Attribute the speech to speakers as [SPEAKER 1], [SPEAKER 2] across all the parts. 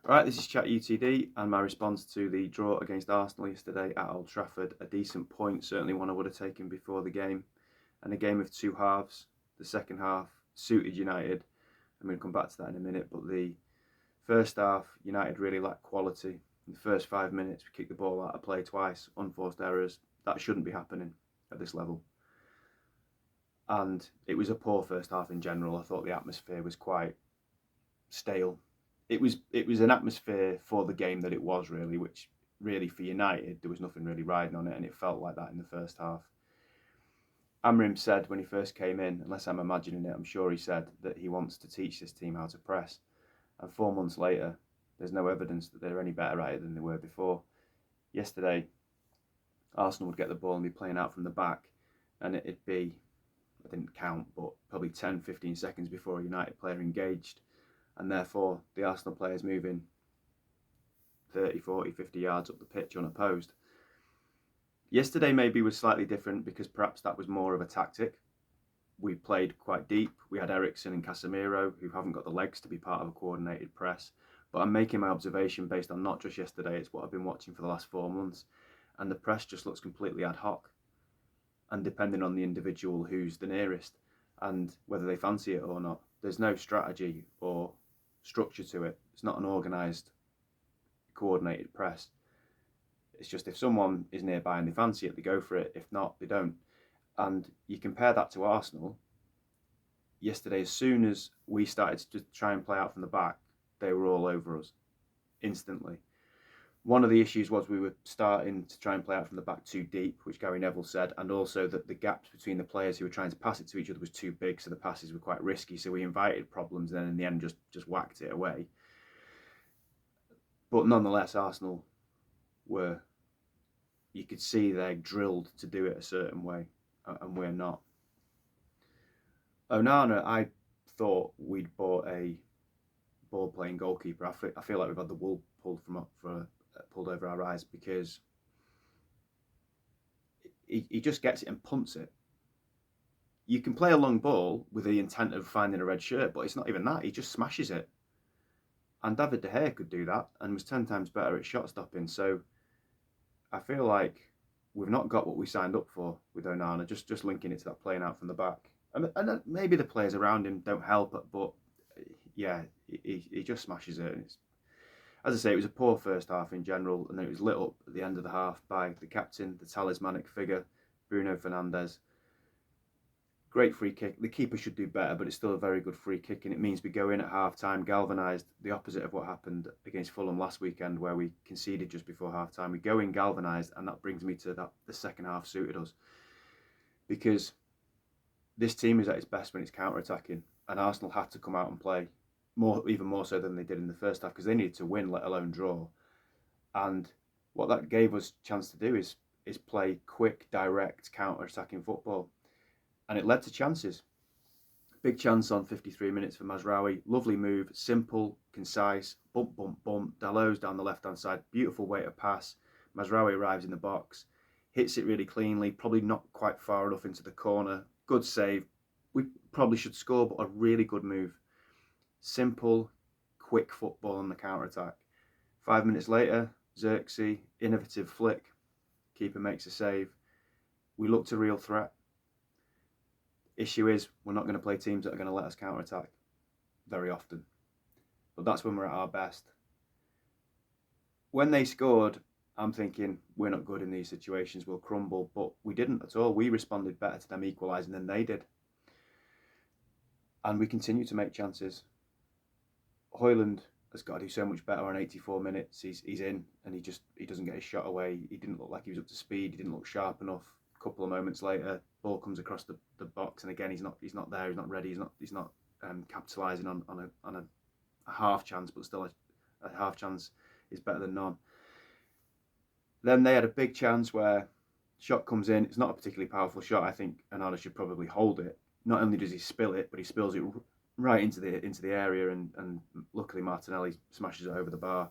[SPEAKER 1] Right, this is Chat UTD and my response to the draw against Arsenal yesterday at Old Trafford. A decent point, certainly one I would have taken before the game. And a game of two halves. The second half suited United. I'm going to come back to that in a minute, but the first half, United really lacked quality. In the first 5 minutes, we kicked the ball out of play twice, unforced errors. That shouldn't be happening at this level. And it was a poor first half in general. I thought the atmosphere was quite stale. It was an atmosphere for the game that it was really, which really for United there was nothing really riding on it, and it felt like that in the first half. Amrim said when he first came in, unless I'm imagining it, I'm sure he said that he wants to teach this team how to press. And 4 months later, there's no evidence that they're any better at it than they were before. Yesterday, Arsenal would get the ball and be playing out from the back, and it'd be, I didn't count, but probably 10, 15 seconds before a United player engaged. And therefore, the Arsenal players moving 30, 40, 50 yards up the pitch unopposed. Yesterday maybe was slightly different because perhaps that was more of a tactic. We played quite deep. We had Eriksen and Casemiro who haven't got the legs to be part of a coordinated press. But I'm making my observation based on not just yesterday, it's what I've been watching for the last 4 months. And the press just looks completely ad hoc. And depending on the individual who's the nearest and whether they fancy it or not, there's no strategy or structure to it. It's not an organised, coordinated press. It's just if someone is nearby and they fancy it, they go for it. If not, they don't. And you compare that to Arsenal. Yesterday, as soon as we started to try and play out from the back, they were all over us instantly. One of the issues was we were starting to try and play out from the back too deep, which Gary Neville said, and also that the gaps between the players who were trying to pass it to each other was too big, so the passes were quite risky. So we invited problems, and then in the end just whacked it away. But nonetheless, Arsenal were, you could see they're drilled to do it a certain way, and we're not. Onana, I thought we'd bought a ball-playing goalkeeper. I feel like we've had the wool pulled over our eyes because he just gets it and punts it. You can play a long ball with the intent of finding a red shirt, but it's not even that. He just smashes it. And David De Gea could do that and was 10 times better at shot stopping. So I feel like we've not got what we signed up for with Onana, just linking it to that playing out from the back. And maybe the players around him don't help it, but yeah, he just smashes it. And as I say, it was a poor first half in general, and then it was lit up at the end of the half by the captain, the talismanic figure, Bruno Fernandes. Great free kick. The keeper should do better, but it's still a very good free kick, and it means we go in at half time galvanised, the opposite of what happened against Fulham last weekend, where we conceded just before half time. We go in galvanised, and that brings me to that the second half suited us. Because this team is at its best when it's counter-attacking, and Arsenal had to come out and play even more so than they did in the first half, because they needed to win, let alone draw. And what that gave us a chance to do is play quick, direct, counter-attacking football. And it led to chances. Big chance on 53 minutes for Mazraoui. Lovely move, simple, concise, bump, bump, bump. Dalot's down the left-hand side, beautiful way to pass. Mazraoui arrives in the box, hits it really cleanly, probably not quite far enough into the corner. Good save. We probably should score, but a really good move. Simple, quick football on the counter-attack. 5 minutes later, Xerxes, innovative flick. Keeper makes a save. We looked a real threat. Issue is, we're not going to play teams that are going to let us counter-attack very often. But that's when we're at our best. When they scored, I'm thinking, we're not good in these situations, we'll crumble. But we didn't at all. We responded better to them equalising than they did. And we continue to make chances. Højlund has got to do so much better on 84 minutes. He's in, and he doesn't get his shot away. He didn't look like he was up to speed. He didn't look sharp enough. A couple of moments later, ball comes across the box, and again he's not there. He's not ready. He's not capitalising on a half chance, but still a half chance is better than none. Then they had a big chance where shot comes in. It's not a particularly powerful shot. I think Onana should probably hold it. Not only does he spill it, but he spills it right into the area, and luckily Martinelli smashes it over the bar.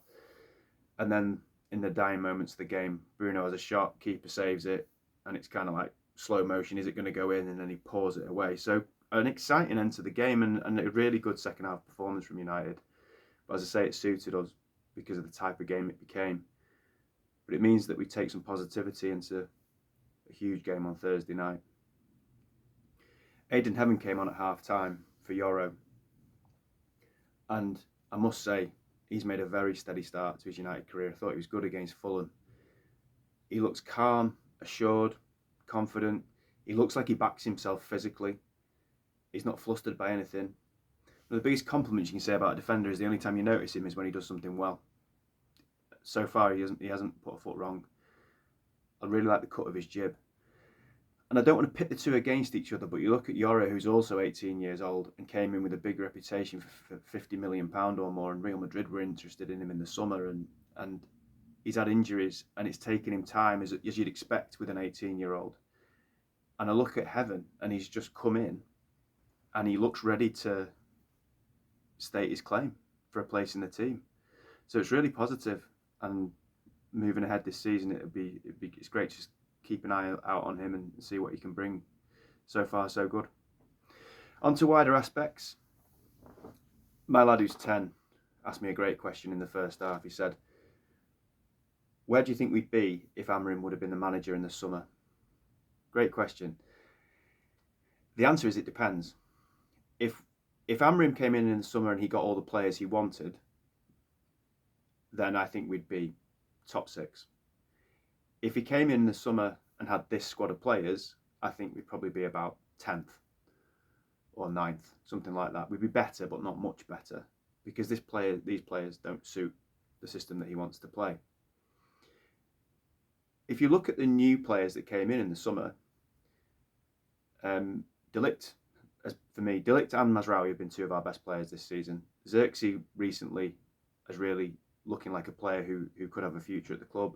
[SPEAKER 1] And then in the dying moments of the game, Bruno has a shot, keeper saves it, and it's kind of like slow motion. Is it going to go in? And then he pours it away. So an exciting end to the game, and a really good second half performance from United. But as I say, it suited us. because of the type of game it became. But it means that we take some positivity into a huge game on Thursday night. Aidan Heaven came on at half-time for Euro, and I must say, he's made a very steady start to his United career. I thought he was good against Fulham. He looks calm, assured, confident. He looks like he backs himself physically. He's not flustered by anything. One of the biggest compliments you can say about a defender is the only time you notice him is when he does something well. So far, he hasn't put a foot wrong. I really like the cut of his jib. And I don't want to pit the two against each other, but you look at Yoro, who's also 18 years old and came in with a big reputation for £50 million or more, and Real Madrid were interested in him in the summer, and he's had injuries, and it's taken him time, as you'd expect with an 18-year-old. And I look at Heaven, and he's just come in, and he looks ready to state his claim for a place in the team. So it's really positive, and moving ahead this season, it's great to just keep an eye out on him and see what he can bring. So far, so good. On to wider aspects. My lad who's 10 asked me a great question in the first half. He said, where do you think we'd be if Amrin would have been the manager in the summer? Great question. The answer is it depends. If Amrin came in the summer and he got all the players he wanted, then I think we'd be top 6. If he came in the summer and had this squad of players, I think we'd probably be about 10th or 9th, something like that. We'd be better, but not much better, because these players don't suit the system that he wants to play. If you look at the new players that came in the summer, De Ligt, for me, De Ligt and Mazraoui have been two of our best players this season. Xerxes recently is really looking like a player who could have a future at the club.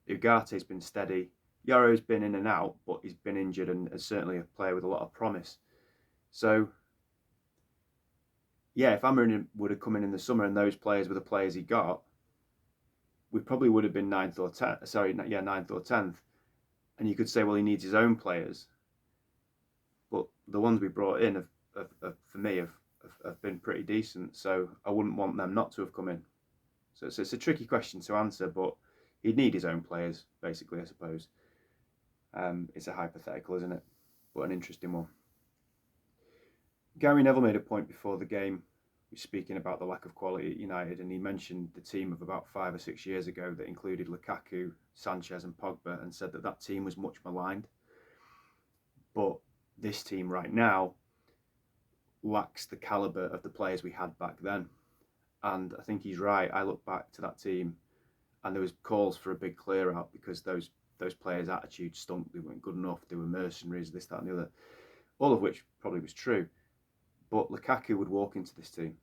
[SPEAKER 1] Ugate's been steady. Yoro's been in and out, but he's been injured and is certainly a player with a lot of promise. So, yeah, if Amrin would have come in the summer and those players were the players he got, we probably would have been 9th or 10th. And you could say, well, he needs his own players. But the ones we brought in, for me, have been pretty decent. So I wouldn't want them not to have come in. So it's a tricky question to answer, but he'd need his own players, basically, I suppose. It's a hypothetical, isn't it? But an interesting one. Gary Neville made a point before the game, speaking about the lack of quality at United, and he mentioned the team of about 5 or 6 years ago that included Lukaku, Sanchez and Pogba, and said that team was much maligned. But this team right now lacks the calibre of the players we had back then. And I think he's right. I look back to that team and there was calls for a big clear out because those players' attitudes stunk. They weren't good enough. They were mercenaries, this, that and the other. All of which probably was true. But Lukaku would walk into this team.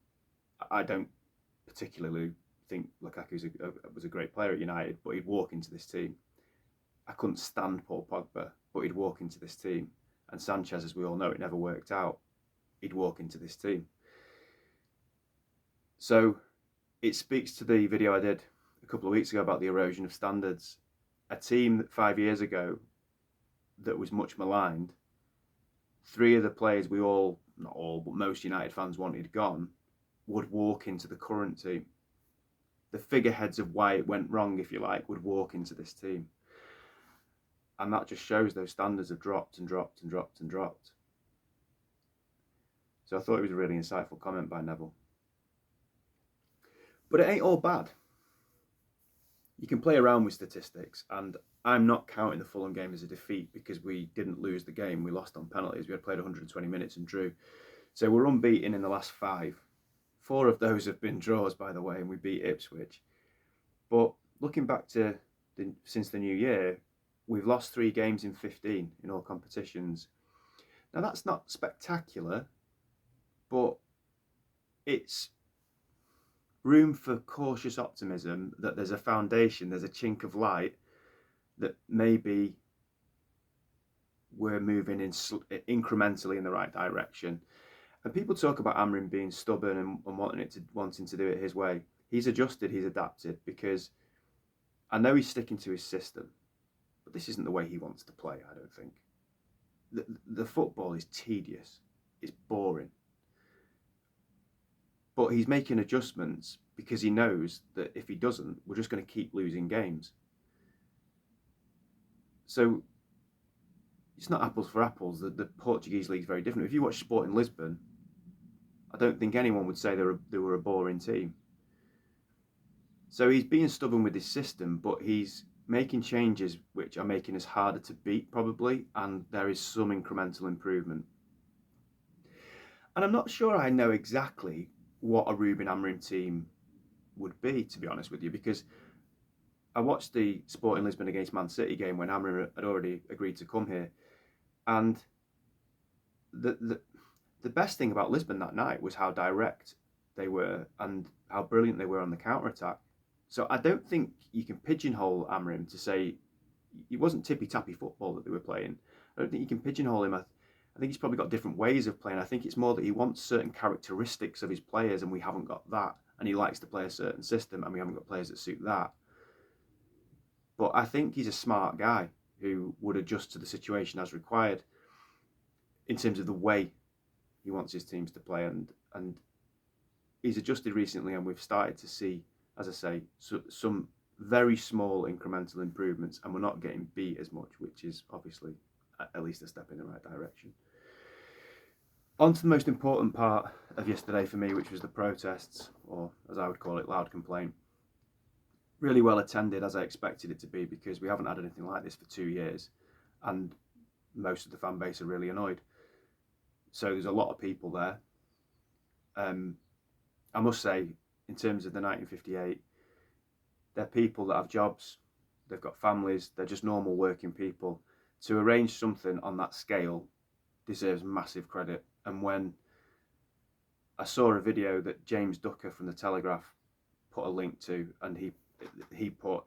[SPEAKER 1] I don't particularly think Lukaku was a great player at United, but he'd walk into this team. I couldn't stand Paul Pogba, but he'd walk into this team. And Sanchez, as we all know, it never worked out. He'd walk into this team. So it speaks to the video I did a couple of weeks ago about the erosion of standards. A team that 5 years ago that was much maligned, 3 of the players we all, not all, but most United fans wanted gone, would walk into the current team. The figureheads of why it went wrong, if you like, would walk into this team. And that just shows those standards have dropped and dropped and dropped and dropped. So I thought it was a really insightful comment by Neville. But it ain't all bad. You can play around with statistics, and I'm not counting the Fulham game as a defeat because we didn't lose the game. We lost on penalties. We had played 120 minutes and drew. So we're unbeaten in the last 5. 4 of those have been draws, by the way, and we beat Ipswich. But looking back to since the new year, we've lost 3 games in 15 in all competitions. Now that's not spectacular, but it's room for cautious optimism that there's a foundation, there's a chink of light that maybe we're moving in incrementally in the right direction. And people talk about Amrin being stubborn and wanting to do it his way. He's adjusted, he's adapted, because I know he's sticking to his system, but this isn't the way he wants to play, I don't think. The football is tedious, it's boring. But he's making adjustments because he knows that if he doesn't, we're just going to keep losing games. So it's not apples for apples. The Portuguese league is very different. If you watch Sporting Lisbon, I don't think anyone would say they were a boring team. So he's being stubborn with his system, but he's making changes which are making us harder to beat probably, and there is some incremental improvement. And I'm not sure I know exactly what a Ruben Amorim team would be, to be honest with you, because I watched the Sporting Lisbon against Man City game when Amorim had already agreed to come here, and the best thing about Lisbon that night was how direct they were and how brilliant they were on the counter-attack. So I don't think you can pigeonhole Amorim to say it wasn't tippy-tappy football that they were playing. I don't think you can pigeonhole him. I think he's probably got different ways of playing. I think it's more that he wants certain characteristics of his players and we haven't got that. And he likes to play a certain system and we haven't got players that suit that. But I think he's a smart guy who would adjust to the situation as required in terms of the way he wants his teams to play. And he's adjusted recently and we've started to see, as I say, some very small incremental improvements, and we're not getting beat as much, which is obviously at least a step in the right direction. On to the most important part of yesterday for me, which was the protests, or as I would call it, loud complaint. Really well attended, as I expected it to be, because we haven't had anything like this for 2 years, and most of the fan base are really annoyed. So there's a lot of people there. I must say, in terms of the 1958, they're people that have jobs, they've got families, they're just normal working people. To arrange something on that scale deserves massive credit. And when I saw a video that James Ducker from the Telegraph put a link to, and he put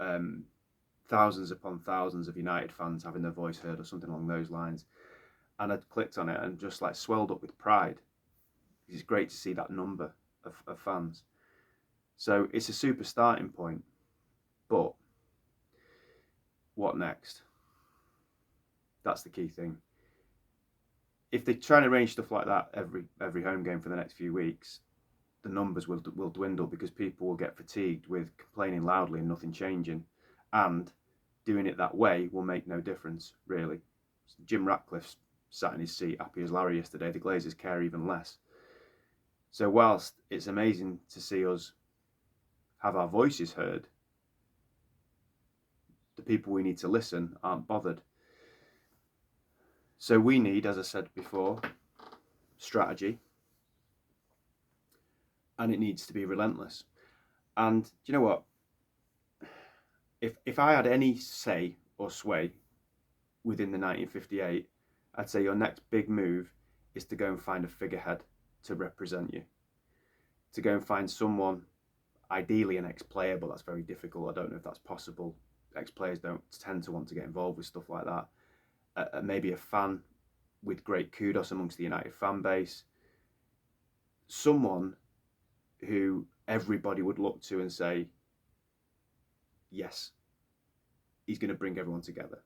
[SPEAKER 1] thousands upon thousands of United fans having their voice heard or something along those lines, and I clicked on it and just like swelled up with pride. It's great to see that number of fans. So it's a super starting point. But what next? That's the key thing. If they try and arrange stuff like that every home game for the next few weeks, the numbers will dwindle because people will get fatigued with complaining loudly and nothing changing, and doing it that way will make no difference really. Jim Ratcliffe sat in his seat happy as Larry yesterday. The Glazers care even less. So whilst it's amazing to see us have our voices heard, the people we need to listen aren't bothered. So we need, as I said before, strategy, and it needs to be relentless. And do you know what? If I had any say or sway within the 1958, I'd say your next big move is to go and find a figurehead to represent you. To go and find someone, ideally an ex-player, but that's very difficult. I don't know if that's possible. Ex-players don't tend to want to get involved with stuff like that. Maybe a fan with great kudos amongst the United fan base. Someone who everybody would look to and say, yes, he's going to bring everyone together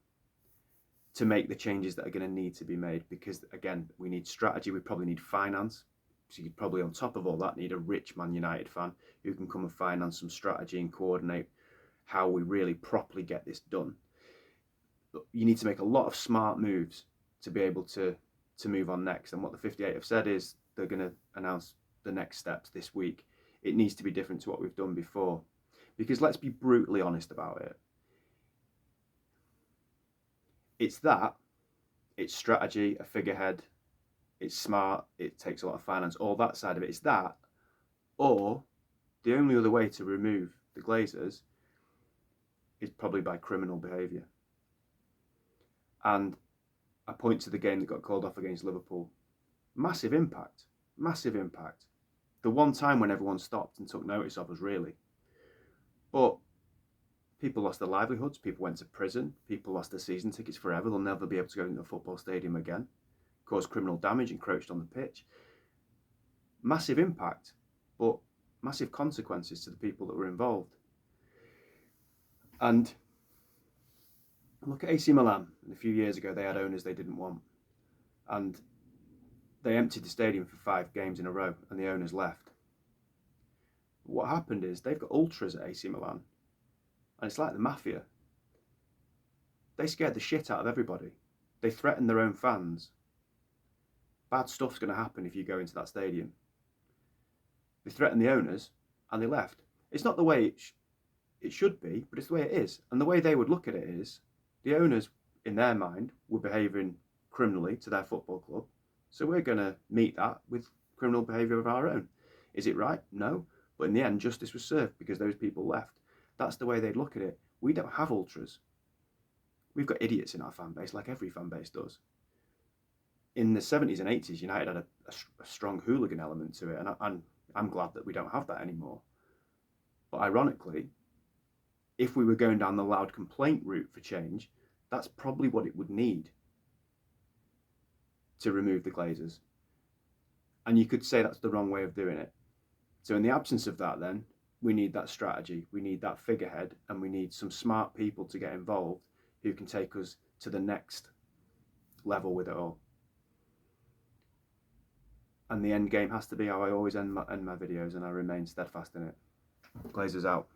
[SPEAKER 1] to make the changes that are going to need to be made. Because again, we need strategy, we probably need finance. So you'd probably on top of all that need a rich Man United fan who can come and finance some strategy and coordinate how we really properly get this done. You need to make a lot of smart moves to be able to move on next. And what the 58 have said is they're going to announce the next steps this week. It needs to be different to what we've done before. Because let's be brutally honest about it. It's strategy, a figurehead, it's smart, it takes a lot of finance, all that side of it. It's that, or the only other way to remove the Glazers is probably by criminal behaviour. And I point to the game that got called off against Liverpool. Massive impact. The one time when everyone stopped and took notice of us, really. But people lost their livelihoods, people went to prison, people lost their season tickets forever. They'll never be able to go into a football stadium again. Caused criminal damage, encroached on the pitch. Massive impact, but massive consequences to the people that were involved. And look at AC Milan. A few years ago, they had owners they didn't want. And they emptied the stadium for 5 games in a row, and the owners left. What happened is they've got ultras at AC Milan, and it's like the mafia. They scared the shit out of everybody. They threaten their own fans. Bad stuff's going to happen if you go into that stadium. They threatened the owners, and they left. It's not the way it should be, but it's the way it is. And the way they would look at it is, the owners, in their mind, were behaving criminally to their football club. So we're going to meet that with criminal behaviour of our own. Is it right? No. But in the end, justice was served because those people left. That's the way they'd look at it. We don't have ultras. We've got idiots in our fan base, like every fan base does. In the 70s and 80s, United had a strong hooligan element to it, and I'm glad that we don't have that anymore. But ironically, if we were going down the loud complaint route for change, that's probably what it would need to remove the glazers. And you could say that's the wrong way of doing it. So in the absence of that, then, we need that strategy, we need that figurehead, and we need some smart people to get involved who can take us to the next level with it all. And the end game has to be how I always end my videos, and I remain steadfast in it. Glazers out.